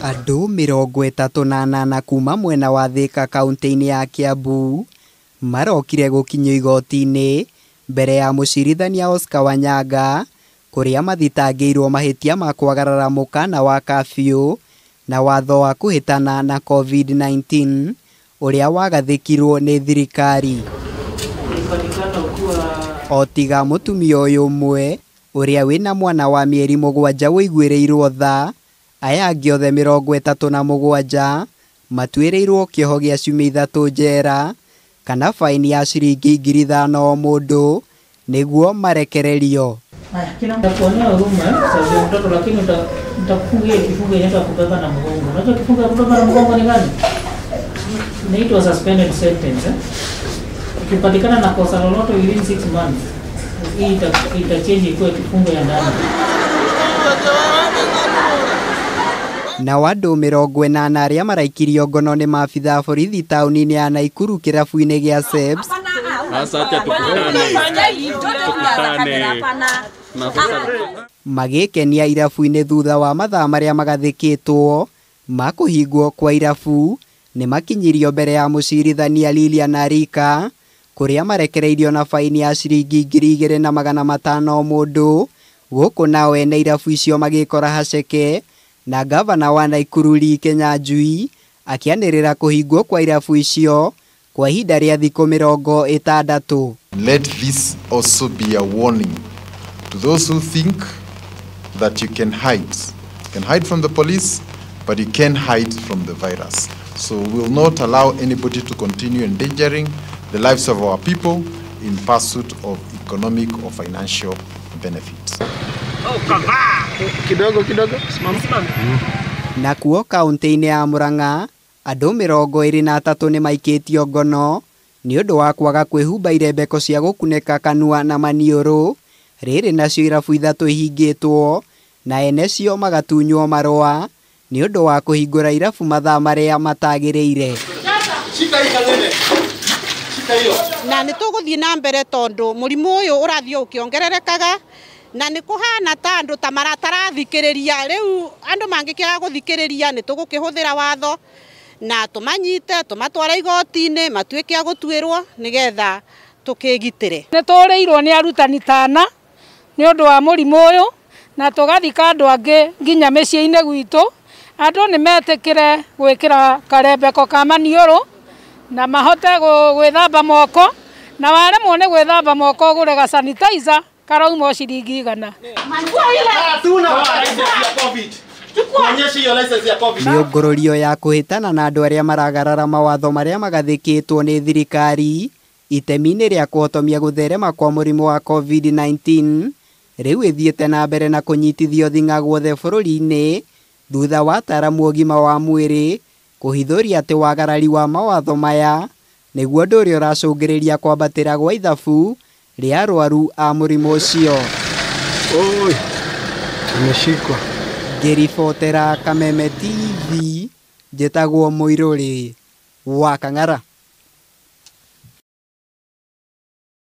Andũ 38 kuma mwena wa Thika kaunti-inĩ ya Kiambu marokire gũkinyio igoti-inĩ mbere ya mũcirithania Oscar Wanyanga kũrĩa mathitangĩirwo mahĩtia ma kwagarara mũkana wa kabiũ na watho wa kũhĩtana na COVID-19 ũrĩa wagathĩkirwo nĩ thirikari. O tiga mũtumia ũyũ ũmwe ũrĩa wĩna mwana wa mĩeri 7 wĩiguĩrĩirwo tha, aya angĩ othe 37 matuĩrĩirwo kĩoho gĩa ciumia 3 njera kana faini ya ciringi 5,000 o mũndũ nĩguo marekererio. Nakuonea huruma sababu mtoto, lakini nitakufungia kifungo inaitwa kubeba na mgongo. Unajua kifungo ya kubeba na mgongo ni gani? Inaitwa suspended sentence. Ukipatikana na kosa lolote within 6 months, hii itachange ikuwe kifungo ya ndani. Na andũ 80 arĩa maraikirio ngono nĩ maabitha borithi taũni-inĩ ya Naikuru kĩrabu-inĩ gĩa Sebs magĩkenia irabu-inĩ thutha wa mathaa marĩa magathĩkĩtwo ma kũhingwo kwa irabu nĩ makinyirio mbere ya mũcirithania Lilian Arika kũrĩa marekereirio na faini ya ciringi 2,500 o mũndũ, gũkũ nao ene irabu icio magĩkora haceke na gavana wa Naikuru Lee Kenyanjui akianĩrĩra kũhingwo kwa irabu icio kwa ihinda rĩa thikũ 60. Let this also be a warning to those who think that you can hide. You can hide from the police, but you can't hide from the virus. So we will not allow anybody to continue endangering the lives of our people in pursuit of economic or financial benefits. Nakuo kaunti-inĩ ya Murang'a andũ 23 nĩ maikĩtio ngono nĩ ũndũ wa kwaga kwĩhumba irembeko cia gũkunĩka kanua na maniũrũ, rĩrĩ nacio irabu 3 ihingĩtwo na ene cio magatunywo marũa nĩ ũndũ wa kũhingũra irabu mathaa marĩa matagĩrĩire. Na nĩ tũgũthiĩ na mbere tondũ mũrimũ ũyũ ũrathiĩ ũkĩongererekaga na nĩ kũhana ta andũ ta maratarathikĩrĩria. Rĩu andũ mangĩkĩaga gũthikĩrĩria nĩ tũgũkĩhũthĩra watho na tũmanyite tũmatwara igoti-inĩ matuĩke a gũtuĩrwo nĩgetha tũkĩgitĩre. Nĩ tũrĩirwo nĩ arutani 5 nĩ ũndũ wa mũrimũ ũyũ na tũgathika andũ angĩ nginya mĩciĩ-inĩ gwitũ. Andũ nĩ metĩkĩre gwĩkĩra karembeko ka maniũrũ na mahote gwĩthamba moko, na waremwo nĩ gwĩthamba moko ũgũre ga sanitizer karauma ciringi 100. Mĩũngũrũrio ya kũhĩtana na andũ arĩa maragarara mawatho marĩa magathĩkĩtwo nĩ thirikari itemi-inĩ rĩa kũhotomia gũtherema kwa mũrimũ wa COVID-19 rĩu ĩthiĩte na mbere na kũnyitithio thing'a guothe bũrũri-inĩ thutha wa ataaramu ũgima wa mwĩrĩ kũhithũria atĩ wagarari wa mawatho maya nĩguo ũndũ ũrĩa ũracũngĩrĩria kwambatĩra gwa ithabu rĩa arwaru a mũrimũ ũcio. Tumeshikwa. Ngĩribotera Kameme TV, njĩtagwo Mũirũrĩ wa Kang'ara.